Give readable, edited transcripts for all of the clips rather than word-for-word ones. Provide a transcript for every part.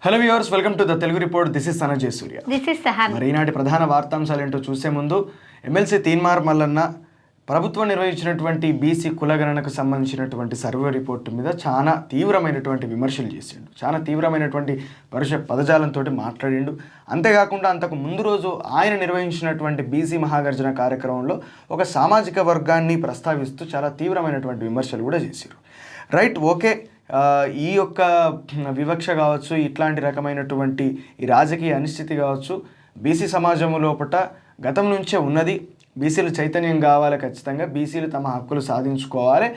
Hello viewers, welcome to the Telugu report. This is Sanjay Surya. This is Sahan. మరి ఈనాటి ప్రధాన వార్తాంశాలు ఏంటో చూసే ముందు ఎమ్మెల్సీ తీన్మార్ మల్లన్న ప్రభుత్వం నిర్వహించినటువంటి బీసీ కులగణనకు సంబంధించినటువంటి సర్వే రిపోర్టు మీద చాలా తీవ్రమైనటువంటి విమర్శలు చేసిండు. చాలా తీవ్రమైనటువంటి పరుష పదజాలంతో మాట్లాడిండు. అంతేకాకుండా అంతకు ముందు రోజు ఆయన నిర్వహించినటువంటి బీసీ మహాగర్జన కార్యక్రమంలో ఒక సామాజిక వర్గాన్ని ప్రస్తావిస్తూ చాలా తీవ్రమైనటువంటి విమర్శలు కూడా చేశారు. Right, okay. ఈ యొక్క వివక్ష కావచ్చు, ఇట్లాంటి రకమైనటువంటి ఈ రాజకీయ అనిశ్చితి కావచ్చు, బీసీ సమాజం లోపల గతం నుంచే ఉన్నది. బీసీలు చైతన్యం కావాలి, ఖచ్చితంగా బీసీలు తమ హక్కులు సాధించుకోవాలి.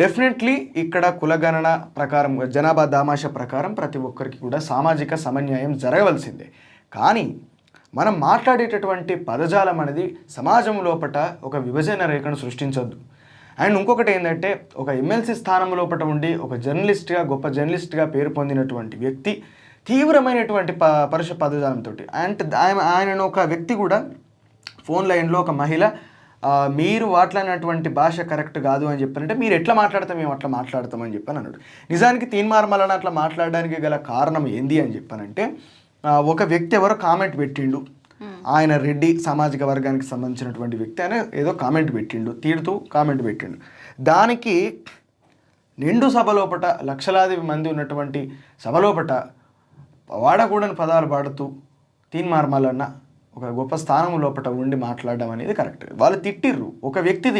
డెఫినెట్లీ ఇక్కడ కులగణన ప్రకారం, జనాభా దామాషా ప్రకారం ప్రతి ఒక్కరికి కూడా సామాజిక సమన్యాయం జరగవలసిందే. కానీ మనం మాట్లాడేటటువంటి పదజాలం అనేది సమాజం లోపల ఒక విభజన రేఖను సృష్టించొద్దు. అండ్ ఇంకొకటి ఏంటంటే, ఒక ఎమ్మెల్సీ స్థానం లోపల ఉండి ఒక జర్నలిస్ట్గా, గొప్ప జర్నలిస్ట్గా పేరు పొందినటువంటి వ్యక్తి తీవ్రమైనటువంటి పరుష పదజాలంతో, అంటే ఆయనను ఒక వ్యక్తి కూడా ఫోన్ లైన్లో ఒక మహిళ మీరు మాట్లాడినటువంటి భాష కరెక్ట్ కాదు అని చెప్పారంటే, మీరు ఎట్లా మాట్లాడతాం, మేము అట్లా మాట్లాడతామని చెప్పని అన్నాడు. నిజానికి తీన్మార్ మల్లన్న అట్లా మాట్లాడడానికి గల కారణం ఏంది అని చెప్పానంటే, ఒక వ్యక్తి ఎవరో కామెంట్ పెట్టిండు. ఆయన రెడ్డి సామాజిక వర్గానికి సంబంధించినటువంటి వ్యక్తి, ఆయన ఏదో కామెంట్ పెట్టిండు, తీరుతూ కామెంట్ పెట్టిండు. దానికి నిండు సభ లోపట, లక్షలాది మంది ఉన్నటువంటి సభ లోపట వాడకూడని పదాలు పాడుతూ తీన్మార్ మల్లన్న ఒక గొప్ప స్థానం లోపల ఉండి మాట్లాడడం అనేది కరెక్ట్. వాళ్ళు తిట్టిర్రు, ఒక వ్యక్తి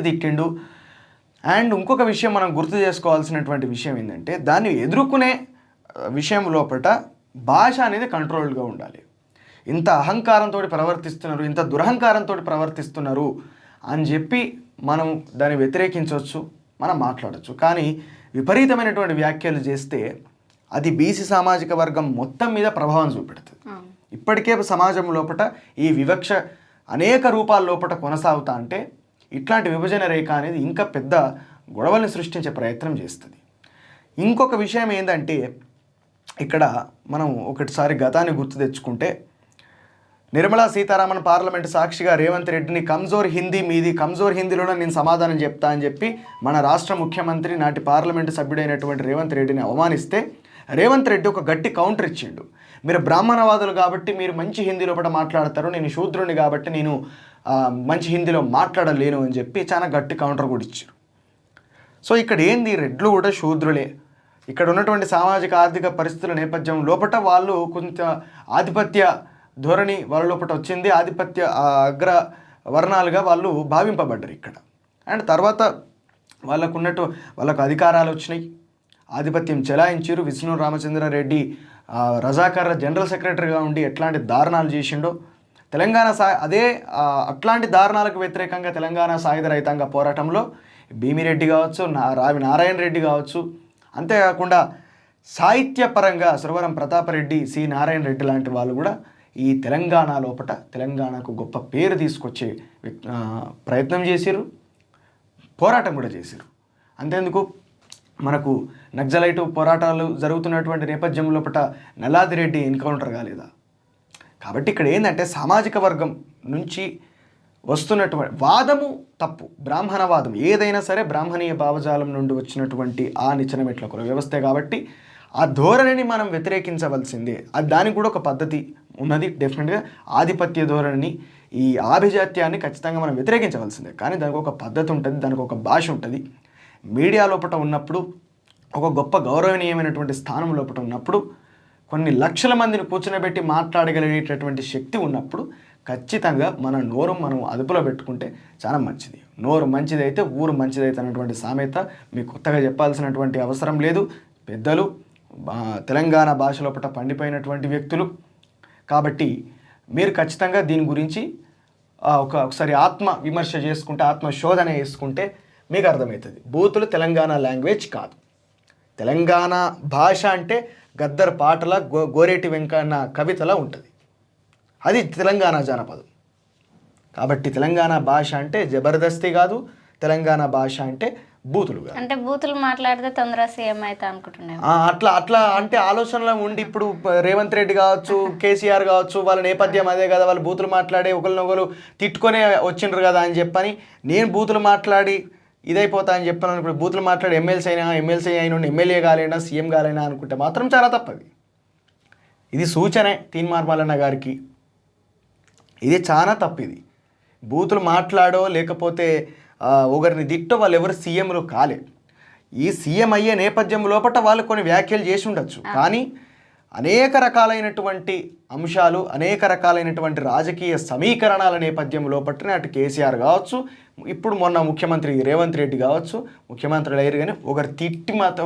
తిట్టిండు. అండ్ ఇంకొక విషయం మనం గుర్తు చేసుకోవాల్సినటువంటి విషయం ఏంటంటే, దాన్ని ఎదుర్కొనే విషయం లోపల భాష అనేది కంట్రోల్గా ఉండాలి. ఇంత అహంకారంతో ప్రవర్తిస్తున్నారు, ఇంత దురహంకారంతో ప్రవర్తిస్తున్నారు అని చెప్పి మనం దాన్ని వ్యతిరేకించవచ్చు, మనం మాట్లాడచ్చు. కానీ విపరీతమైనటువంటి వ్యాఖ్యలు చేస్తే అది బీసీ సామాజిక వర్గం మొత్తం మీద ప్రభావం చూపెడుతుంది. ఇప్పటికే సమాజం లోపల ఈ వివక్ష అనేక రూపాల లోపల కొనసాగుతా అంటే ఇట్లాంటి విభజన రేఖ అనేది ఇంకా పెద్ద గొడవల్ని సృష్టించే ప్రయత్నం చేస్తుంది. ఇంకొక విషయం ఏంటంటే, ఇక్కడ మనం ఒకటిసారి గతాన్ని గుర్తు తెచ్చుకుంటే, నిర్మలా సీతారామన్ పార్లమెంటు సాక్షిగా రేవంత్ రెడ్డిని కమ్జోర్ హిందీలోనే నేను సమాధానం చెప్తా అని చెప్పి మన రాష్ట్ర ముఖ్యమంత్రి, నాటి పార్లమెంటు సభ్యుడైనటువంటి రేవంత్ రెడ్డిని అవమానిస్తే, రేవంత్ రెడ్డి ఒక గట్టి కౌంటర్ ఇచ్చిండు. మీరు బ్రాహ్మణవాదులు కాబట్టి మీరు మంచి హిందీ లోపల మాట్లాడతారు, నేను శూద్రుని కాబట్టి నేను మంచి హిందీలో మాట్లాడలేను అని చెప్పి చాలా గట్టి కౌంటర్ కూడా ఇచ్చారు. సో ఇక్కడ ఏంది, రెడ్లు కూడా శూద్రులే. ఇక్కడ ఉన్నటువంటి సామాజిక ఆర్థిక పరిస్థితుల నేపథ్యం లోపల వాళ్ళు కొంత ఆధిపత్య ధోరణి వాళ్ళ లోపల వచ్చింది, ఆధిపత్య అగ్ర వర్ణాలుగా వాళ్ళు భావింపబడ్డారు ఇక్కడ. అండ్ తర్వాత వాళ్ళకు అధికారాలు వచ్చినాయి, ఆధిపత్యం చెలాయించారు. విష్ణు రామచంద్రారెడ్డి రజాకార్ల జనరల్ సెక్రటరీగా ఉండి ఎట్లాంటి దారుణాలు చేసిండో, తెలంగాణ అట్లాంటి దారుణాలకు వ్యతిరేకంగా తెలంగాణ సాయుధ రైతాంగ పోరాటంలో భీమిరెడ్డి కావచ్చు, రావి నారాయణ రెడ్డి కావచ్చు, అంతేకాకుండా సాహిత్యపరంగా సురవరం ప్రతాపరెడ్డి, సి నారాయణ రెడ్డి లాంటి వాళ్ళు కూడా ఈ తెలంగాణ లోపల తెలంగాణకు గొప్ప పేరు తీసుకొచ్చే ప్రయత్నం చేశారు, పోరాటం కూడా చేశారు. అంతేందుకు మనకు నక్సలైటు పోరాటాలు జరుగుతున్నటువంటి నేపథ్యం లోపల నల్లాది రెడ్డి ఎన్కౌంటర్ కాలేదా? కాబట్టి ఇక్కడ ఏంటంటే, సామాజిక వర్గం నుంచి వస్తున్నటువంటి వాదము తప్పు. బ్రాహ్మణవాదం ఏదైనా సరే బ్రాహ్మణీయ భావజాలం నుండి వచ్చినటువంటి ఆ నిచ్చెనమెట్ల కుల వ్యవస్థే కాబట్టి ఆ ధోరణిని మనం వ్యతిరేకించవలసిందే. దానికి కూడా ఒక పద్ధతి ఉన్నది. డెఫినెట్గా ఆధిపత్య ధోరణిని, ఈ ఆభిజాత్యాన్ని ఖచ్చితంగా మనం వ్యతిరేకించవలసిందే. కానీ దానికి ఒక పద్ధతి ఉంటుంది, దానికి ఒక భాష ఉంటుంది. మీడియా లోపల ఉన్నప్పుడు, ఒక గొప్ప గౌరవనీయమైనటువంటి స్థానం లోపల ఉన్నప్పుడు, కొన్ని లక్షల మందిని కూర్చోబెట్టి మాట్లాడగలిగేటటువంటి శక్తి ఉన్నప్పుడు ఖచ్చితంగా మనం అదుపులో పెట్టుకుంటే చాలా మంచిది. నోరు మంచిదైతే ఊరు మంచిదైతే అన్నటువంటి సామెత మీకు కొత్తగా చెప్పాల్సినటువంటి అవసరం లేదు. పెద్దలు తెలంగాణ భాష లోపల పండిపోయినటువంటి వ్యక్తులు కాబట్టి మీరు ఖచ్చితంగా దీని గురించి ఒకసారి ఆత్మ విమర్శ చేసుకుంటే, ఆత్మశోధన చేసుకుంటే మీకు అర్థమవుతుంది. బూతులు తెలంగాణ లాంగ్వేజ్ కాదు. తెలంగాణ భాష అంటే గద్దర్ పాటల, గోరేటి వెంకన్న కవితలా ఉంటుంది. అది తెలంగాణ జానపదం. కాబట్టి తెలంగాణ భాష అంటే జబర్దస్తి కాదు, తెలంగాణ భాష అంటే బూతులు కాదు. అంటే బూతులు మాట్లాడితే తొందరగా సీఎం అయితే అనుకుంటున్నాను. అట్లా అంటే ఆలోచనలో ఉండి ఇప్పుడు రేవంత్ రెడ్డి కావచ్చు, కేసీఆర్ కావచ్చు, వాళ్ళ నేపథ్యం అదే కదా, వాళ్ళు బూతులు మాట్లాడి ఒకరినొకరు తిట్టుకొనే వచ్చిండ్రు కదా అని చెప్పని నేను బూతులు మాట్లాడి ఇదైపోతా అని చెప్పాను. ఇప్పుడు బూతులు మాట్లాడి ఎమ్మెల్సీ అయినా ఎమ్మెల్యే కాలేనా సీఎం కాలేనా అనుకుంటే మాత్రం చాలా తప్పది. ఇది సూచనే తీన్మార్ మల్లన్న గారికి. ఇది చాలా తప్పు. ఇది బూతులు మాట్లాడో లేకపోతే ఒకరిని దిట్టో వాళ్ళు ఎవరు సీఎంలు కాలే. ఈ సీఎం అయ్యే నేపథ్యం లోపల వాళ్ళు కొన్ని వ్యాఖ్యలు చేసి ఉండొచ్చు, కానీ అనేక రకాలైనటువంటి అంశాలు, అనేక రకాలైనటువంటి రాజకీయ సమీకరణాల నేపథ్యం లోపలనే అటు కేసీఆర్ కావచ్చు, ఇప్పుడు మొన్న ముఖ్యమంత్రి రేవంత్ రెడ్డి కావచ్చు, ముఖ్యమంత్రులు అయ్యారు, కానీ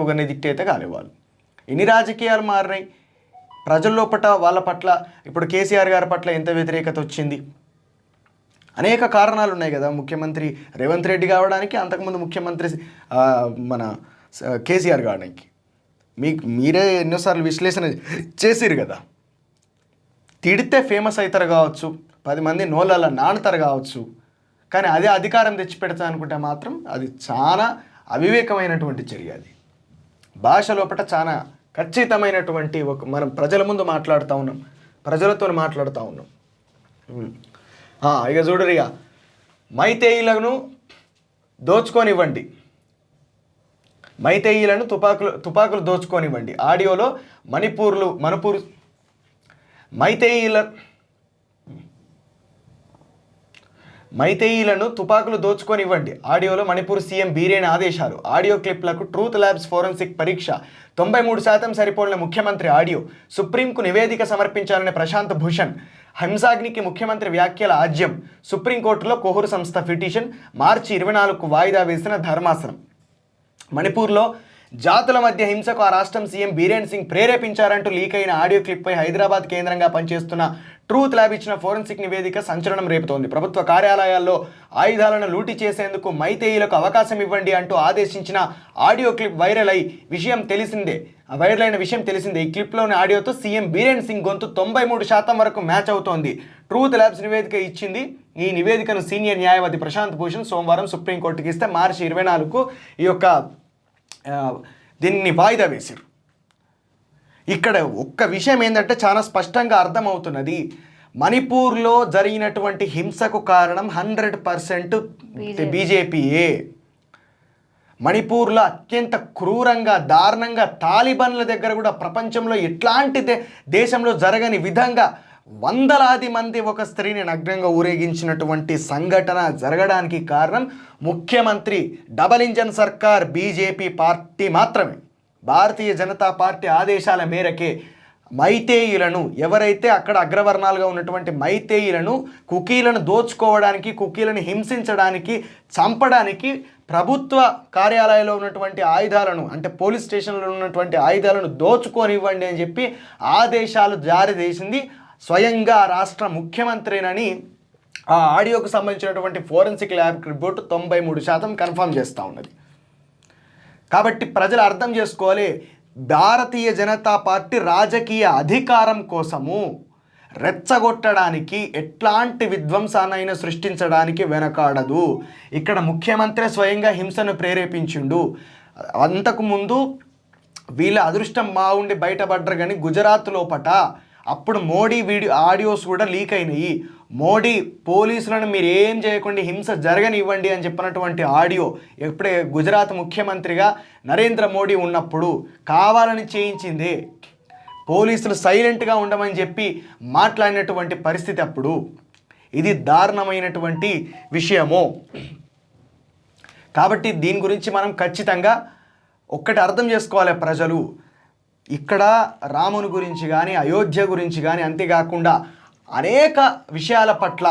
ఒకరిని తిట్టి అయితే కాలేవాళ్ళు. ఎన్ని రాజకీయాలు మారినాయి ప్రజల లోపల, వాళ్ళ పట్ల ఇప్పుడు కేసీఆర్ గారి పట్ల ఎంత వ్యతిరేకత వచ్చింది. అనేక కారణాలు ఉన్నాయి కదా ముఖ్యమంత్రి రేవంత్ రెడ్డి కావడానికి, అంతకుముందు ముఖ్యమంత్రి మన కేసీఆర్ కావడానికి. మీరే ఎన్నోసార్లు విశ్లేషణ చేసిరు కదా. తిడితే ఫేమస్ అవుతారు కావచ్చు, 10 మంది నోళ్ళ నానుతారు కావచ్చు, కానీ అదే అధికారం తెచ్చిపెడతా అనుకుంటే మాత్రం అది చాలా అవివేకమైనటువంటి చర్య. అది భాష లోపల చాలా ఖచ్చితమైనటువంటి మనం ప్రజల ముందు మాట్లాడుతూ ఉన్నాం, ప్రజలతో మాట్లాడుతూ ఉన్నాం. ఇక చూడరిగా మైతేయులను దోచుకొనివ్వండి, మైతేయులను తుపాకులు దోచుకొనివ్వండి. ఆడియోలో మణిపూర్ మైతేయులను తుపాకులు దోచుకొనివ్వండి. ఆడియోలో మణిపూర్ సీఎం బీరేన్ ఆదేశాలు. ఆడియో క్లిప్లకు ట్రూత్ ల్యాబ్స్ ఫోరెన్సిక్ పరీక్ష. 93% సరిపోలిన ముఖ్యమంత్రి ఆడియో. సుప్రీంకు నివేదిక సమర్పించాలని ప్రశాంత్ భూషణ్. హింసాగ్నికి ముఖ్యమంత్రి వ్యాఖ్యల ఆజ్యం. సుప్రీంకోర్టులో కోహూర్ సంస్థ పిటిషన్. మార్చి 24కు వాయిదా వేసిన ధర్మాసనం. మణిపూర్లో జాతుల మధ్య హింసకు ఆ రాష్ట్రం సీఎం బీరేన్ సింగ్ ప్రేరేపించారంటూ లీక్ అయిన ఆడియో క్లిప్పై హైదరాబాద్ కేంద్రంగా పనిచేస్తున్న ట్రూత్ ల్యాబ్ ఇచ్చిన ఫోరెన్సిక్ నివేదిక సంచలనం రేపుతోంది. ప్రభుత్వ కార్యాలయాల్లో ఆయుధాలను లూటీ చేసేందుకు మైతేయులకు అవకాశం ఇవ్వండి అంటూ ఆదేశించిన ఆడియో క్లిప్ వైరల్ అయిన విషయం తెలిసిందే. ఈ క్లిప్లోని ఆడియోతో సీఎం బీరేన్ సింగ్ గొంతు 93% వరకు మ్యాచ్ అవుతోంది. ట్రూత్ ల్యాబ్స్ నివేదిక ఇచ్చింది. ఈ నివేదికను సీనియర్ న్యాయవాది ప్రశాంత్ భూషణ్ సోమవారం సుప్రీంకోర్టుకి ఇస్తే మార్చి 24కు దీన్ని వాయిదా వేశారు. ఇక్కడ ఒక్క విషయం ఏంటంటే చాలా స్పష్టంగా అర్థమవుతున్నది. మణిపూర్లో జరిగినటువంటి హింసకు కారణం 100% బీజేపీయే. మణిపూర్లో అత్యంత క్రూరంగా, దారుణంగా తాలిబాన్ల దగ్గర కూడా ప్రపంచంలో ఎట్లాంటి దేశంలో జరగని విధంగా వందలాది మంది ఒక స్త్రీని నగ్నంగా ఊరేగించినటువంటి సంఘటన జరగడానికి కారణం ముఖ్యమంత్రి డబల్ ఇంజన్ సర్కార్ బీజేపీ పార్టీ మాత్రమే. భారతీయ జనతా పార్టీ ఆదేశాల మేరకే మైతేయులను, ఎవరైతే అక్కడ అగ్రవర్ణాలుగా ఉన్నటువంటి మైతేయులను, కుకీలను దోచుకోవడానికి, కుకీలను హింసించడానికి, చంపడానికి ప్రభుత్వ కార్యాలయంలో ఉన్నటువంటి ఆయుధాలను, అంటే పోలీస్ స్టేషన్లో ఉన్నటువంటి ఆయుధాలను దోచుకోనివ్వండి అని చెప్పి ఆదేశాలు జారీ చేసింది స్వయంగా రాష్ట్ర ముఖ్యమంత్రినని ఆ ఆడియోకు సంబంధించినటువంటి ఫోరెన్సిక్ ల్యాబ్ రిపోర్టు 93% కన్ఫర్మ్ చేస్తూ ఉన్నది. కాబట్టి ప్రజలు అర్థం చేసుకోవాలి, భారతీయ జనతా పార్టీ రాజకీయ అధికారం కోసము రెచ్చగొట్టడానికి, ఎట్లాంటి విధ్వంసానైనా సృష్టించడానికి వెనకాడదు. ఇక్కడ ముఖ్యమంత్రి స్వయంగా హింసను ప్రేరేపించిండు. అంతకుముందు వీళ్ళ అదృష్టం బాగుండి బయటపడ్డరు, కానీ గుజరాత్ లోపట అప్పుడు మోడీ ఆడియోస్ కూడా లీక్ అయినాయి. మోడీ పోలీసులను మీరు ఏం చేయకుండా హింస జరగనివ్వండి అని చెప్పినటువంటి ఆడియో ఎప్పుడే గుజరాత్ ముఖ్యమంత్రిగా నరేంద్ర మోడీ ఉన్నప్పుడు కావాలని చేయించింది. పోలీసులు సైలెంట్గా ఉండమని చెప్పి మాట్లాడినటువంటి పరిస్థితి అప్పుడు. ఇది దారుణమైనటువంటి విషయము. కాబట్టి దీని గురించి మనం ఖచ్చితంగా ఒక్కటి అర్థం చేసుకోవాలి ప్రజలు. ఇక్కడ రాముని గురించి కానీ, అయోధ్య గురించి కానీ, అంతేకాకుండా అనేక విషయాల పట్ల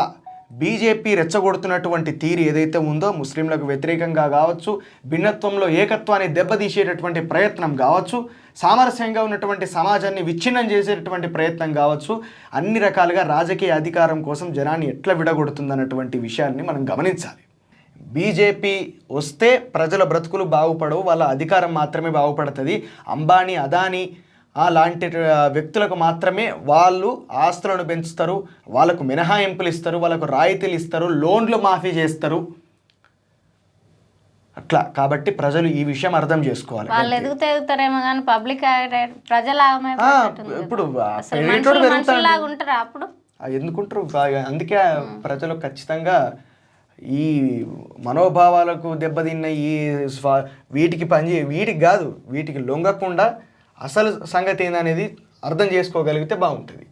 బీజేపీ రెచ్చగొడుతున్నటువంటి తీరు ఏదైతే ఉందో, ముస్లింలకు వ్యతిరేకంగా కావచ్చు, భిన్నత్వంలో ఏకత్వాన్ని దెబ్బతీసేటటువంటి ప్రయత్నం కావచ్చు, సామరస్యంగా ఉన్నటువంటి సమాజాన్ని విచ్ఛిన్నం చేసేటటువంటి ప్రయత్నం కావచ్చు, అన్ని రకాలుగా రాజకీయ అధికారం కోసం జనాన్ని ఎట్లా విడగొడుతుందన్నటువంటి విషయాన్ని మనం గమనించాలి. బీజేపీ వస్తే ప్రజల బ్రతుకులు బాగుపడవు, వాళ్ళ అధికారం మాత్రమే బాగుపడుతుంది. అంబానీ, అదానీ లాంటి వ్యక్తులకు మాత్రమే వాళ్ళు ఆస్తులను పెంచుతారు, వాళ్ళకు మినహాయింపులు ఇస్తారు, వాళ్ళకు రాయితీలు ఇస్తారు, లోన్లు మాఫీ చేస్తారు. అట్లా కాబట్టి ప్రజలు ఈ విషయం అర్థం చేసుకోవాలి. వాళ్ళు ఎదుగుతారేమో కానీ పబ్లిక్ ప్రజల ఇప్పుడు ఉంటారా అప్పుడు ఎందుకుంటారు. అందుకే ప్రజలు ఖచ్చితంగా ఈ మనోభావాలకు దెబ్బతిన్న ఈ వీటికి వీటికి కాదు, వీటికి లొంగకుండా అసలు సంగతి ఏందనేది అర్థం చేసుకోగలిగితే బాగుంటుంది.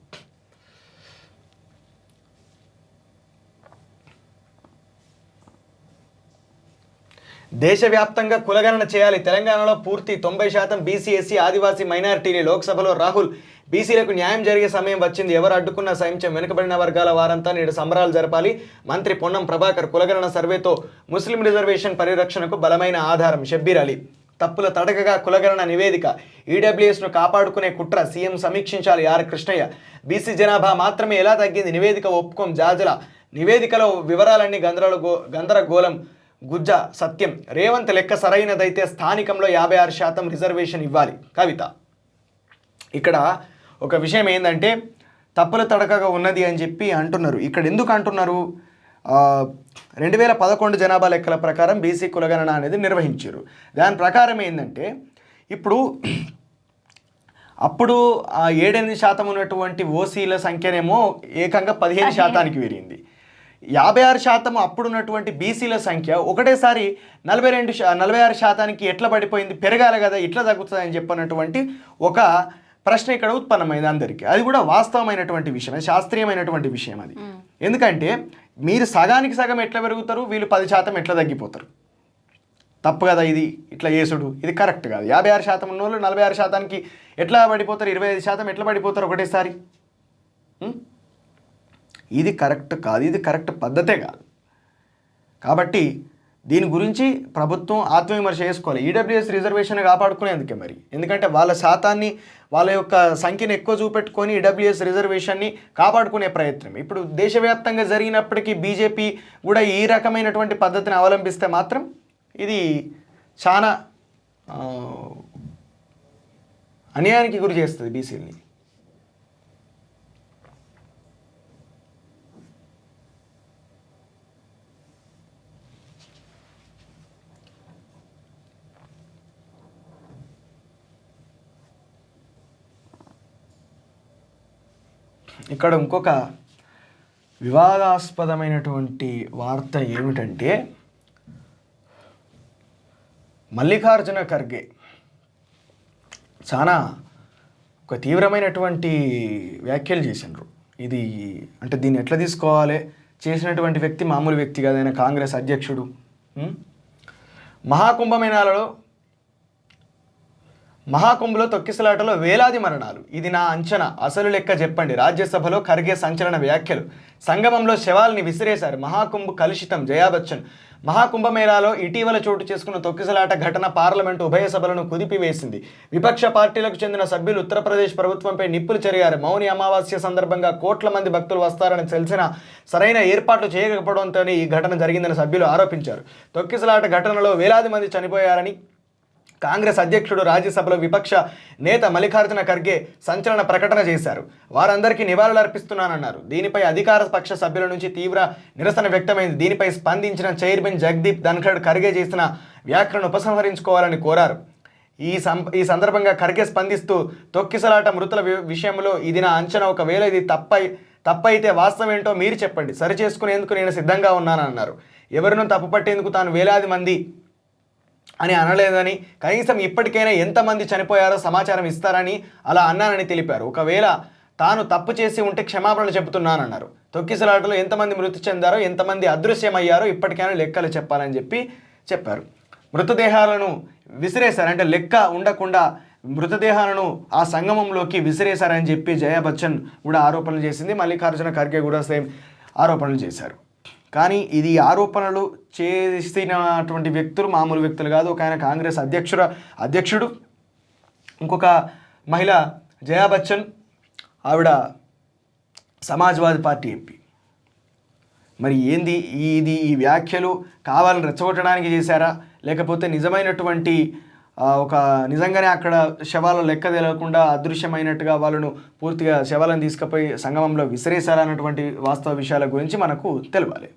దేశవ్యాప్తంగా కులగణన చేయాలి. తెలంగాణలో పూర్తి 90% బీసీ, ఎస్సీ, ఆదివాసీ, మైనారిటీని. లోక్సభలో రాహుల్ బీసీలకు న్యాయం జరిగే సమయం వచ్చింది. ఎవరు అడ్డుకున్న సహించం. వెనుకబడిన వర్గాల వారంతా నేడు సంబరాలు జరపాలి. మంత్రి పొన్నం ప్రభాకర్. కులగణన సర్వేతో ముస్లిం రిజర్వేషన్ పరిరక్షణకు బలమైన ఆధారం. షబ్బీర్ అలీ. తప్పుల తడకగా కులగణన నివేదిక. ఈడబ్ల్యూఎస్ను కాపాడుకునే కుట్ర. సీఎం సమీక్షించాలి. ఆర్ కృష్ణయ్య. బీసీ జనాభా మాత్రమే ఎలా తగ్గింది. నివేదిక ఒప్పుకోం. జాజల. నివేదికలో వివరాలన్నీ గందరగోళం. గుజ్జ సత్యం. రేవంత్ లెక్క సరైనదైతే స్థానికంలో 56% రిజర్వేషన్ ఇవ్వాలి. కవిత. ఇక్కడ ఒక విషయం ఏంటంటే తప్పుల తడకగా ఉన్నది అని చెప్పి అంటున్నారు. ఇక్కడ ఎందుకు అంటున్నారు? 2011 జనాభా లెక్కల ప్రకారం బీసీ కులగణన అనేది నిర్వహించారు. దాని ప్రకారం ఏంటంటే ఇప్పుడు అప్పుడు 7-8% ఉన్నటువంటి ఓసీల సంఖ్యనేమో ఏకంగా 15% పెరిగింది. 56% అప్పుడున్నటువంటి బీసీల సంఖ్య ఒకటేసారి 46% ఎట్లా పడిపోయింది? పెరగాలి కదా, ఇట్లా తగ్గుతుందని చెప్పినటువంటి ఒక ప్రశ్న ఇక్కడ ఉత్పన్నమైంది అందరికీ. అది కూడా వాస్తవమైనటువంటి విషయం, శాస్త్రీయమైనటువంటి విషయం అది. ఎందుకంటే మీరు సగానికి సగం ఎట్లా పెరుగుతారు, వీళ్ళు 10% ఎట్లా తగ్గిపోతారు? తప్పు కదా ఇది, ఇట్లా చేసుడు ఇది కరెక్ట్ కాదు. 56% ఉన్న వాళ్ళు 46%కి ఎట్లా పడిపోతారు, 25% ఎట్లా పడిపోతారు ఒకటేసారి? ఇది కరెక్ట్ కాదు, ఇది కరెక్ట్ పద్ధతే కాదు. కాబట్టి దీని గురించి ప్రభుత్వం ఆత్మవిమర్శ చేసుకోవాలి. ఈడబ్ల్యూఎస్ రిజర్వేషన్ కాపాడుకునేందుకే మరి, ఎందుకంటే వాళ్ళ శాతాన్ని, వాళ్ళ యొక్క సంఖ్యను ఎక్కువ చూపెట్టుకొని ఈడబ్ల్యూఎస్ రిజర్వేషన్ని కాపాడుకునే ప్రయత్నం ఇప్పుడు దేశవ్యాప్తంగా జరిగినప్పటికీ బీజేపీ కూడా ఈ రకమైనటువంటి పద్ధతిని అవలంబిస్తే మాత్రం ఇది చాలా అన్యాయానికి గురి చేస్తుంది బీసీలని. ఇక్కడ ఇంకొక వివాదాస్పదమైనటువంటి వార్త ఏమిటంటే మల్లికార్జున ఖర్గే చాలా ఒక తీవ్రమైనటువంటి వ్యాఖ్యలు చేసినారు. ఇది అంటే దీన్ని ఎట్లా తీసుకోవాలి? చేసినటువంటి వ్యక్తి మామూలు వ్యక్తి కాదు, ఆయన కాంగ్రెస్ అధ్యక్షుడు. మహాకుంభలో తొక్కిసలాటలో వేలాది మరణాలు, ఇది నా అంచనా, అసలు లెక్క చెప్పండి. రాజ్యసభలో ఖర్గే సంచలన వ్యాఖ్యలు. సంగమంలో శవాల్ని విసిరేశారు. మహాకుంభ్ కలుషితం. జయా బచ్చన్. మహాకుంభమేళాలో ఇటీవల చోటు చేసుకున్న తొక్కిసలాట ఘటన పార్లమెంటు ఉభయ సభలను కుదిపివేసింది. విపక్ష పార్టీలకు చెందిన సభ్యులు ఉత్తరప్రదేశ్ ప్రభుత్వంపై నిప్పులు చెరిగారు. మౌని అమావాస్య సందర్భంగా కోట్ల మంది భక్తులు వస్తారని తెలిసిన సరైన ఏర్పాట్లు చేయకపోవడంతో ఈ ఘటన జరిగిందని సభ్యులు ఆరోపించారు. తొక్కిసలాట ఘటనలో వేలాది మంది చనిపోయారని కాంగ్రెస్ అధ్యక్షుడు రాజ్యసభలో విపక్ష నేత మల్లికార్జున ఖర్గే సంచలన ప్రకటన చేశారు. వారందరికీ నివాళులు అర్పిస్తున్నానన్నారు. దీనిపై అధికార పక్ష సభ్యుల నుంచి తీవ్ర నిరసన వ్యక్తమైంది. దీనిపై స్పందించిన చైర్మన్ జగదీప్ ధన్ఖడ్ ఖర్గే చేసిన వ్యాఖ్యలను ఉపసంహరించుకోవాలని కోరారు. ఈ సందర్భంగా ఖర్గే స్పందిస్తూ తొక్కిసలాట మృతుల విషయంలో ఇది నా అంచనా, ఒకవేళ ఇది తప్పైతే వాస్తవం ఏంటో మీరు చెప్పండి, సరిచేసుకునేందుకు నేను సిద్ధంగా ఉన్నానన్నారు. ఎవరినో తప్పుపట్టేందుకు తాను వేలాది మంది అని అనలేదని, కనీసం ఇప్పటికైనా ఎంతమంది చనిపోయారో సమాచారం ఇస్తారని అలా అన్నానని తెలిపారు. ఒకవేళ తాను తప్పు చేసి ఉంటే క్షమాపణలు చెబుతున్నానన్నారు. తొక్కిసలాటలో ఎంతమంది మృతి చెందారో, ఎంతమంది అదృశ్యమయ్యారో ఇప్పటికైనా లెక్కలు చెప్పాలని చెప్పారు. మృతదేహాలను విసిరేశారు, అంటే లెక్క ఉండకుండా మృతదేహాలను ఆ సంగమంలోకి విసిరేశారని చెప్పి జయా బచ్చన్ కూడా ఆరోపణలు చేసింది. మల్లికార్జున ఖర్గే కూడా సేమ్ ఆరోపణలు చేశారు. కానీ ఇది ఆరోపణలు చేసినటువంటి వ్యక్తులు మామూలు వ్యక్తులు కాదు. ఒక ఆయన కాంగ్రెస్ అధ్యక్షుడు, ఇంకొక మహిళ జయా బచ్చన్, ఆవిడ సమాజ్వాదీ పార్టీ ఎంపీ. మరి ఏంది ఈ వ్యాఖ్యలు కావాలని రెచ్చగొట్టడానికి చేశారా, లేకపోతే నిజమైనటువంటి నిజంగానే అక్కడ శవాల లెక్క తెలియకుండా అదృశ్యమైనట్టుగా వాళ్ళను పూర్తిగా శవాలను తీసుకుపోయి సంగమంలో విసిరేశారా అన్నటువంటి వాస్తవ విషయాల గురించి మనకు తెలవాలి.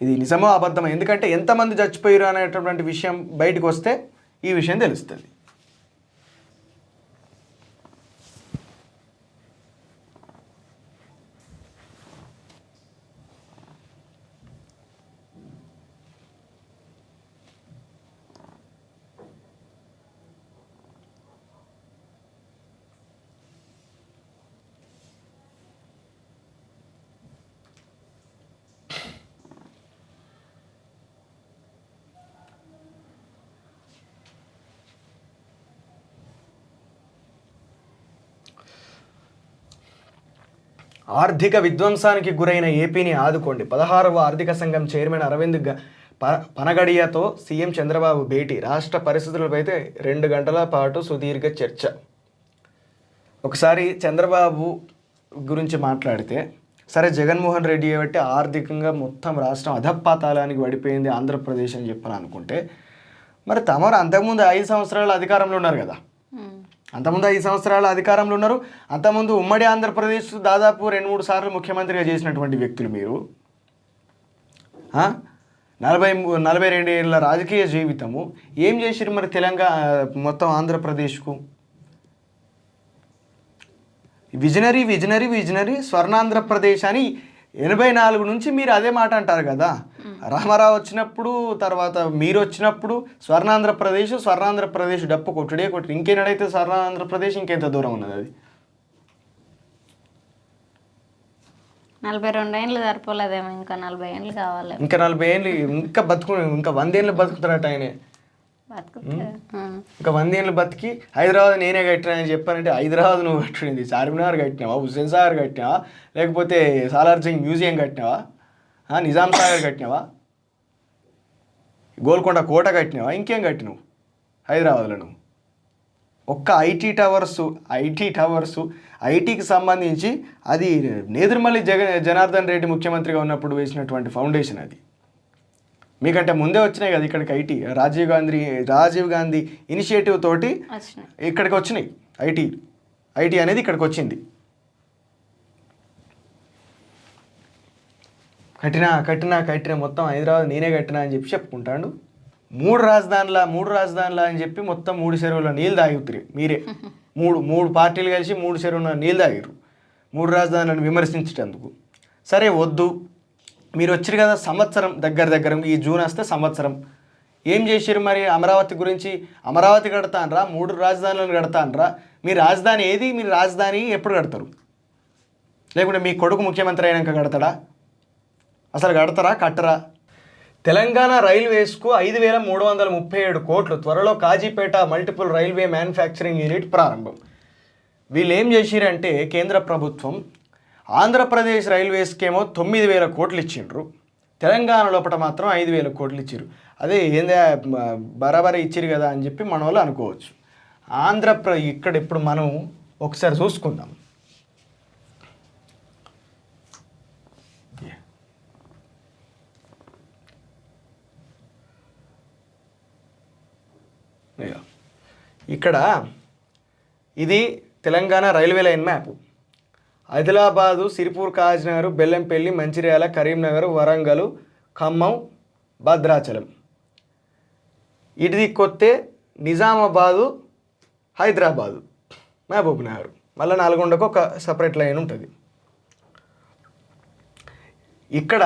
ఇది నిజమో అబద్ధమో, ఎందుకంటే ఎంతమంది చచ్చిపోయారు అనేటటువంటి విషయం బయటకు వస్తే ఈ విషయం తెలుస్తుంది. ఆర్థిక విధ్వంసానికి గురైన ఏపీని ఆదుకోండి. 16వ ఆర్థిక సంఘం చైర్మన్ అరవింద్ పనగడియతో సీఎం చంద్రబాబు భేటీ. రాష్ట్ర పరిస్థితులపై 2 గంటల పాటు సుదీర్ఘ చర్చ. ఒకసారి చంద్రబాబు గురించి మాట్లాడితే, సరే జగన్మోహన్ రెడ్డి బట్టి ఆర్థికంగా మొత్తం రాష్ట్రం అధపాతాళానికి పడిపోయింది ఆంధ్రప్రదేశ్ అని చెప్పని అనుకుంటే, మరి తమరు అంతకుముందు 5 సంవత్సరాలు అధికారంలో ఉన్నారు కదా. అంతకుముందు 5 సంవత్సరాలు అధికారంలో ఉన్నారు. అంతకుముందు ఉమ్మడి ఆంధ్రప్రదేశ్ దాదాపు 2-3 సార్లు ముఖ్యమంత్రిగా చేసినటువంటి వ్యక్తులు మీరు. 42 ఏళ్ళ రాజకీయ జీవితము ఏం చేసిరు మరి తెలంగాణ మొత్తం ఆంధ్రప్రదేశ్కు? విజనరీ విజనరీ విజనరీ స్వర్ణాంధ్రప్రదేశ్ అని 84 నుంచి మీరు అదే మాట అంటారు కదా. రామారావు వచ్చినప్పుడు, తర్వాత మీరు వచ్చినప్పుడు స్వర్ణాంధ్రప్రదేశ్ డప్పు కొట్టుడే కొట్టు. ఇంకేనాడైతే స్వర్ణాంధ్రప్రదేశ్ ఇంకెంత దూరం ఉన్నది అది? 42 ఏళ్ళు సరిపోలేదేమో, ఇంకా 40 ఏళ్ళు కావాలి. ఇంకా 40 ఏళ్ళు ఇంకా 100 ఏళ్ళు బతుకుతారట ఆయనే. ఇంకా 100 ఏళ్ళు బతికి హైదరాబాద్ నేనే కట్టినా అని చెప్పానంటే, హైదరాబాద్ నువ్వు కట్టినది చార్మినార్ కట్టినావా, హుస్సేన్ సాగర్ కట్టినావా, లేకపోతే సాలార్ జంగ్ మ్యూజియం కట్టినావా, నిజాం సాగర్ కట్టినావా, గోల్కొండ కోట కట్టినావా, ఇంకేం కట్టినావు హైదరాబాద్లో నువ్వు? ఒక్క ఐటీ టవర్సు ఐటీకి సంబంధించి అది నేదురుమల్లి జనార్దన్ రెడ్డి ముఖ్యమంత్రిగా ఉన్నప్పుడు వేసినటువంటి ఫౌండేషన్ అది. మీకంటే ముందే వచ్చినాయి కదా ఇక్కడికి ఐటీ. రాజీవ్ గాంధీ ఇనిషియేటివ్ తోటి ఇక్కడికి వచ్చినాయి ఐటీ అనేది ఇక్కడికి వచ్చింది. కట్టినా మొత్తం హైదరాబాద్ నేనే కట్టినా అని చెప్పి చెప్పుకుంటాడు. 3 రాజధానుల అని చెప్పి మొత్తం 3 చెరువుల నీళ్ళు తాగుతారు మీరే. మూడు పార్టీలు కలిసి 3 చెరువుల నీళ్ళు తాగారు 3 రాజధానులను విమర్శించేటందుకు. సరే వద్దు, మీరు వచ్చారు కదా సంవత్సరం దగ్గర ఈ జూన్ వస్తే సంవత్సరం. ఏం చేశారు మరి అమరావతి గురించి? అమరావతి కడతానరా, 3 రాజధానులను కడతానరా? మీ రాజధాని ఏది? మీరు రాజధాని ఎప్పుడు కడతారు? లేకుంటే మీ కొడుకు ముఖ్యమంత్రి అయినాక కడతాడా? అసలు కట్టరా? తెలంగాణ రైల్వేస్కు 5,337 కోట్లు. త్వరలో Kazipet multiple railway manufacturing unit ప్రారంభం. వీళ్ళు ఏం చేసిరంటే, కేంద్ర ప్రభుత్వం ఆంధ్రప్రదేశ్ రైల్వేస్కేమో 9,000 కోట్లు ఇచ్చిండ్రు, తెలంగాణ లోపల మాత్రం 5,000 కోట్లు ఇచ్చారు. అదే ఏందా బరాబరి ఇచ్చిరు కదా అని చెప్పి మన వాళ్ళు అనుకోవచ్చు. ఇక్కడ ఇప్పుడు మనం ఒకసారి చూసుకుందాం. ఇక్కడ ఇది Telangana railway line map. Adilabad, Sirpur, Kagaznagar, Bellampalli, Mancherial, Karimnagar, Warangal, Khammam, Bhadrachalam. ఇటు దిక్కొస్తే నిజామాబాదు, హైదరాబాదు, మహబూబ్ నగర్, మళ్ళీ నల్గొండకు ఒక సపరేట్ లైన్ ఉంటుంది. ఇక్కడ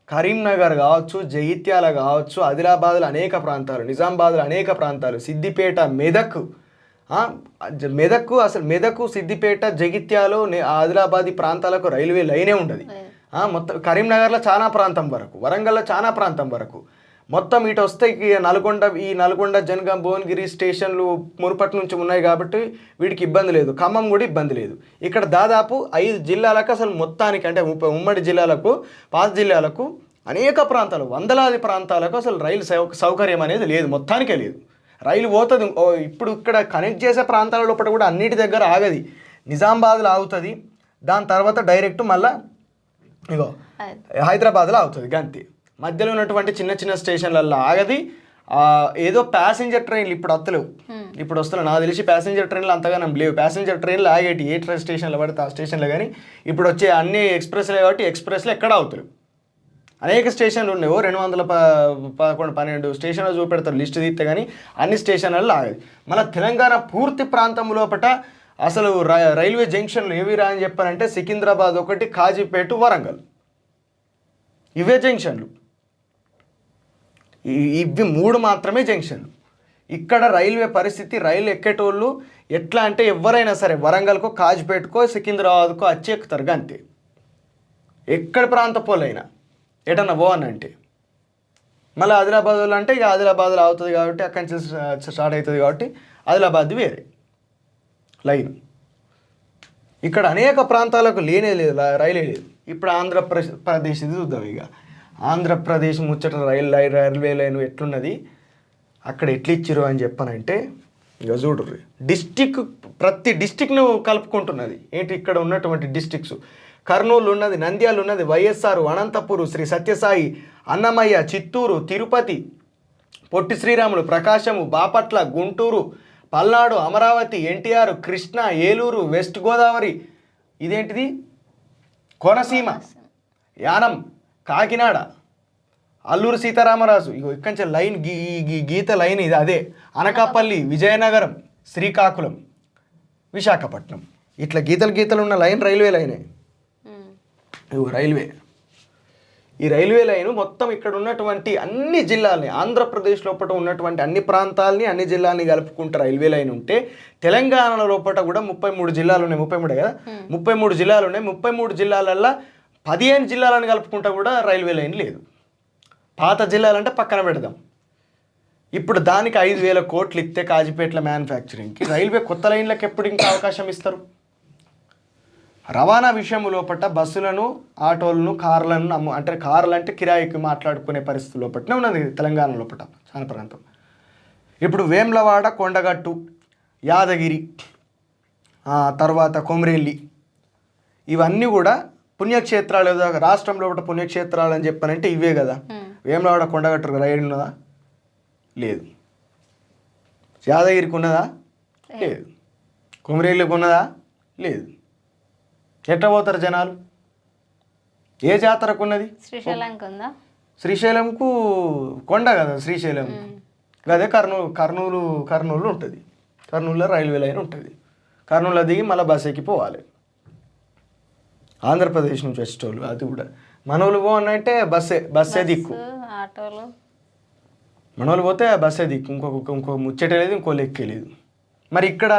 కరీంనగర్ కావచ్చు, జగిత్యాల కావచ్చు, ఆదిలాబాద్లో అనేక ప్రాంతాలు, నిజామాబాద్లో అనేక ప్రాంతాలు, సిద్దిపేట, మెదక్, సిద్దిపేట, జగిత్యాలు, ఆదిలాబాద్ ప్రాంతాలకు రైల్వే లైనే ఉండదు. మొత్తం కరీంనగర్లో చాలా ప్రాంతం వరకు, వరంగల్లో చాలా ప్రాంతం వరకు, మొత్తం ఇటు వస్తే నల్గొండ, జనగాం, భువనగిరి స్టేషన్లు మునుపటి నుంచి ఉన్నాయి కాబట్టి వీటికి ఇబ్బంది లేదు. ఖమ్మం కూడా ఇబ్బంది లేదు. ఇక్కడ దాదాపు 5 జిల్లాలకు అసలు మొత్తానికి, అంటే ఉమ్మడి జిల్లాలకు, పాత జిల్లాలకు అనేక ప్రాంతాలు, వందలాది ప్రాంతాలకు అసలు రైలు సౌకర్యం అనేది లేదు, మొత్తానికే లేదు. రైలు పోతుంది. ఇప్పుడు ఇక్కడ కనెక్ట్ చేసే ప్రాంతాల లోపల కూడా అన్నిటి దగ్గర ఆగది. నిజామాబాద్లో ఆగుతుంది, దాని తర్వాత డైరెక్ట్ మళ్ళీ హైదరాబాద్లో ఆగుతుంది. గంతే. మధ్యలో ఉన్నటువంటి చిన్న స్టేషన్లలో ఆగది. ఏదో ప్యాసింజర్ ట్రైన్లు ఇప్పుడు వస్తలేవు. నాకు తెలిసి ప్యాసింజర్ ట్రైన్లు అంతగా లేవు. ప్యాసింజర్ ట్రైన్లు ఆగేటి ఏ స్టేషన్లో పడితే ఆ స్టేషన్లో. కానీ ఇప్పుడు వచ్చే అన్ని ఎక్స్ప్రెస్లే కాబట్టి ఎక్స్ప్రెస్లో ఎక్కడ అవుతారు. అనేక స్టేషన్లు ఉన్నాయి. 211-12 స్టేషన్లు చూపెడతారు లిస్ట్ తీస్తే, కానీ అన్ని స్టేషన్లలో ఆగదు. మన తెలంగాణ పూర్తి ప్రాంతం లోపల అసలు రైల్వే జంక్షన్లు ఏవిరా అని చెప్పారంటే సికింద్రాబాద్ ఒకటి, కాజీపేట, వరంగల్, ఇవే జంక్షన్లు. ఇవి 3 మాత్రమే జంక్షన్లు. ఇక్కడ రైల్వే పరిస్థితి, రైలు ఎక్కేటోళ్ళు ఎట్లా అంటే ఎవరైనా సరే వరంగల్కో, కాజీపేటకో, సికింద్రాబాద్కో వచ్చి ఎక్కుతారు. అంతే. ఎక్కడ ప్రాంత పోలైనా ఎటన్నా పోవనంటే మళ్ళీ ఆదిలాబాద్ వాళ్ళు అంటే ఇక ఆదిలాబాద్లో అవుతుంది కాబట్టి అక్కడి నుంచి స్టార్ట్ అవుతుంది కాబట్టి ఆదిలాబాద్ వేరే లైన్. ఇక్కడ అనేక ప్రాంతాలకు లేనే లేదు రైలే లేదు. ఇప్పుడు ఆంధ్రప్రదేశ్ ఇది చూద్దాం. ఇక ఆంధ్రప్రదేశ్ ముచ్చట రైల్వే లైన్ ఎట్లున్నది, అక్కడ ఎట్లు ఇచ్చిరు అని చెప్పనంటే ఇక చూడరు. ప్రతి డిస్టిక్ను కలుపుకుంటున్నది. ఏంటి ఇక్కడ ఉన్నటువంటి డిస్టిక్స్, కర్నూలు ఉన్నది, నంద్యాల ఉన్నది, వైఎస్ఆర్, అనంతపురం, శ్రీ సత్యసాయి, అన్నమయ్య, చిత్తూరు, తిరుపతి, పొట్టి శ్రీరాములు, ప్రకాశము, బాపట్ల, గుంటూరు, పల్నాడు, అమరావతి, ఎన్టీఆర్, కృష్ణ, ఏలూరు, వెస్ట్ గోదావరి, ఇదేంటిది కోనసీమ, యానం, కాకినాడ, అల్లూరు సీతారామరాజు, ఇగో ఇక్కడి నుంచి లైన్ గీత లైన్ ఇది అదే, అనకాపల్లి, విజయనగరం, శ్రీకాకుళం, విశాఖపట్నం, ఇట్లా గీతలు ఉన్న లైన్ రైల్వే లైనే. ఇగో రైల్వే, ఈ రైల్వే లైన్ మొత్తం ఇక్కడ ఉన్నటువంటి అన్ని జిల్లాలని, ఆంధ్రప్రదేశ్ లోపల ఉన్నటువంటి అన్ని ప్రాంతాలని, అన్ని జిల్లాలని కలుపుకుంటే రైల్వే లైన్ ఉంటే, తెలంగాణ లోపల కూడా 33 జిల్లాలు ఉన్నాయి. 33 కదా, 33 జిల్లాలు ఉన్నాయి. 33 జిల్లాలల్లో 15 జిల్లాలను కలుపుకుంటా కూడా రైల్వే లైన్ లేదు. పాత జిల్లాలంటే పక్కన పెడదాం. ఇప్పుడు దానికి 5,000 కోట్లు ఇస్తే కాజీపేట్ల మ్యానుఫ్యాక్చరింగ్కి, రైల్వే కొత్త లైన్లకు ఎప్పుడు ఇంకా అవకాశం ఇస్తారు? రవాణా విషయం లోపల బస్సులను, ఆటోలను, కార్లను అంటే కార్లు అంటే కిరాయికి మాట్లాడుకునే పరిస్థితి లోపలనే ఉన్నది తెలంగాణ లోపల చాలా ప్రాంతం. ఇప్పుడు వేములవాడ, కొండగట్టు, యాదగిరి, తర్వాత కొమరేల్లి, ఇవన్నీ కూడా పుణ్యక్షేత్రాలు. రాష్ట్రంలో ఒకటి పుణ్యక్షేత్రాలు అని చెప్పానంటే ఇవే కదా. వేములవాడ, కొండగట్టు రైలు ఉన్నదా? లేదు. యాదగిరికి ఉన్నదా? లేదు. కొమరేళ్ళకి ఉన్నదా? లేదు. ఎట్లా పోతారు జనాలు? ఏ జాతరకు ఉన్నది? శ్రీశైలంకి ఉందా? శ్రీశైలంకు కొండ కదా శ్రీశైలం. అదే కర్నూలు ఉంటుంది. కర్నూలులో రైల్వే లైన్ ఉంటుంది. కర్నూలులో దిగి మళ్ళీ బస్ ఎక్కి పోవాలి. ఆంధ్రప్రదేశ్ నుంచి వచ్చేటోళ్ళు అది కూడా మనోళ్ళు పోనంటే బస్సే దిక్కు. ఆటోలు మనోళ్ళు పోతే బస్సే దిక్కు. ఇంకో ముచ్చటే లేదు, ఇంకో లెక్కే లేదు. మరి ఇక్కడ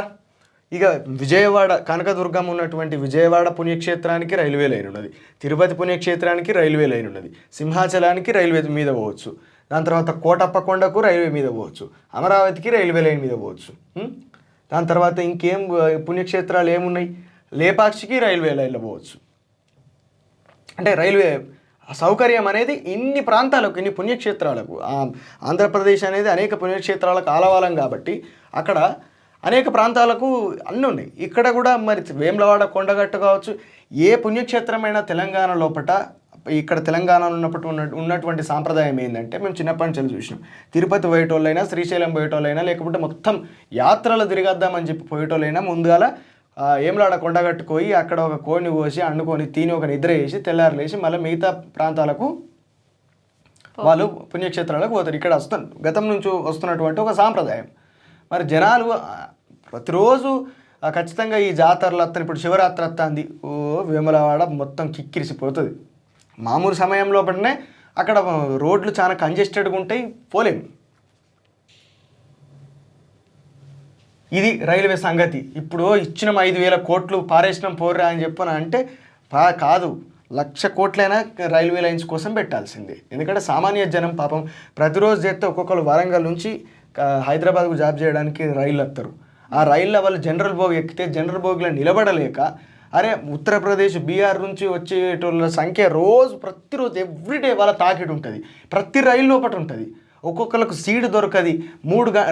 ఇక విజయవాడ, కనకదుర్గం ఉన్నటువంటి విజయవాడ పుణ్యక్షేత్రానికి రైల్వే లైన్ ఉన్నది. తిరుపతి పుణ్యక్షేత్రానికి రైల్వే లైన్ ఉన్నది. సింహాచలానికి రైల్వే మీద పోవచ్చు. దాని తర్వాత కోటప్పకొండకు రైల్వే మీద పోవచ్చు. అమరావతికి రైల్వే లైన్ మీద పోవచ్చు. దాని తర్వాత ఇంకేం పుణ్యక్షేత్రాలు ఏమున్నాయి? లేపాక్షికి రైల్వే లైన్లో పోవచ్చు. అంటే రైల్వే సౌకర్యం అనేది ఇన్ని ప్రాంతాలకు, ఇన్ని పుణ్యక్షేత్రాలకు, ఆంధ్రప్రదేశ్ అనేది అనేక పుణ్యక్షేత్రాలకు ఆలవాలం కాబట్టి అక్కడ అనేక ప్రాంతాలకు అన్నీ ఉన్నాయి. ఇక్కడ కూడా మరి వేములవాడ, కొండగట్టు కావచ్చు, ఏ పుణ్యక్షేత్రమైనా తెలంగాణ లోపల, ఇక్కడ తెలంగాణలో ఉన్నటువంటి సాంప్రదాయం ఏంటంటే, మేము చిన్నప్పటి నుంచి చూసినాం. తిరుపతి పోయేటోళ్ళైనా, శ్రీశైలం పోయేటోళ్ళైనా, లేకపోతే మొత్తం యాత్రలు తిరిగద్దామని చెప్పి పోయేటోళ్ళైనా ముందుగాల వేములవాడ, కొండగట్టు పోయి అక్కడ ఒక కోడిని కోసి వండుకొని తిని ఒక నిద్ర వేసి తెల్లారులేసి మళ్ళీ మిగతా ప్రాంతాలకు వాళ్ళు పుణ్యక్షేత్రాలకు పోతారు. ఇక్కడ గతం నుంచి వస్తున్నటువంటి ఒక సాంప్రదాయం. మరి జనాలు ప్రతిరోజు ఖచ్చితంగా ఈ జాతరలు వస్తాను. ఇప్పుడు శివరాత్రి వస్తుంది, వేములవాడ మొత్తం కిక్కిరిసిపోతుంది. మామూలు సమయంలో పడినే అక్కడ రోడ్లు చాలా కంజెస్టెడ్గా ఉంటాయి, పోలేము. ఇది రైల్వే సంగతి. ఇప్పుడు ఇచ్చిన 5,000 కోట్లు పారేసినాం పోర్రా అని చెప్పను అంటే కాదు, 1,00,000 కోట్లైనా రైల్వే లైన్స్ కోసం పెట్టాల్సిందే. ఎందుకంటే సామాన్య జనం పాపం ప్రతిరోజు చేస్తే ఒక్కొక్కరు వరంగల్ నుంచి హైదరాబాద్కు జాబ్ చేయడానికి రైళ్ళు వస్తారు. ఆ రైళ్ళ వాళ్ళు జనరల్ బోగి ఎక్కితే జనరల్ బోగిలో నిలబడలేక, అరే ఉత్తరప్రదేశ్, బీహార్ నుంచి వచ్చేటోళ్ళ సంఖ్య ప్రతిరోజు ఎవ్రీడే వాళ్ళ తాకిడి ఉంటుంది. ప్రతి రైలు లోపల ఉంటుంది. ఒక్కొక్కరికి సీటు దొరకది.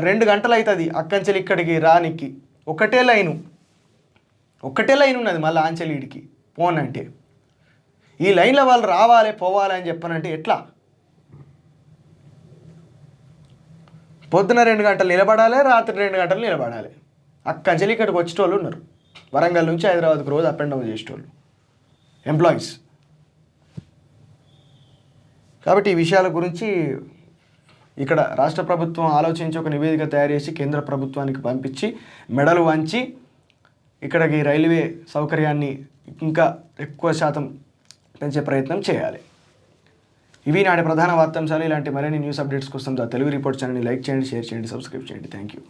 2 గంటలు అవుతుంది అక్కంచెలి ఇక్కడికి రానికి. ఒకటే లైన్ ఉన్నది మళ్ళీ ఆంచెలీడికి పోనంటే. ఈ లైన్లో వాళ్ళు రావాలి పోవాలి అని చెప్పనంటే ఎట్లా? పొద్దున 2 గంటలు నిలబడాలి, రాత్రి 2 గంటలు నిలబడాలి. అక్కంచెలి ఇక్కడికి వచ్చేటోళ్ళు ఉన్నారు. వరంగల్ నుంచి హైదరాబాద్కి రోజు అప్ అండ్ డౌన్ చేసేటోళ్ళు ఎంప్లాయీస్. కాబట్టి ఈ విషయాల గురించి ఇక్కడ రాష్ట్ర ప్రభుత్వం ఆలోచించి ఒక నివేదిక తయారు చేసి కేంద్ర ప్రభుత్వానికి పంపించి మెడలు వంచి ఇక్కడికి రైల్వే సౌకర్యాన్ని ఇంకా ఎక్కువ శాతం పెంచే ప్రయత్నం చేయాలి. ఇవి నాటి ప్రధాన వార్తాంశాలు. ఇలాంటి మరిన్ని న్యూస్ అప్డేట్స్ కోసం తెలుగు రిపోర్ట్ ఛానల్ని లైక్ చేయండి, షేర్ చేయండి, సబ్స్క్రైబ్ చేయండి. Thank you.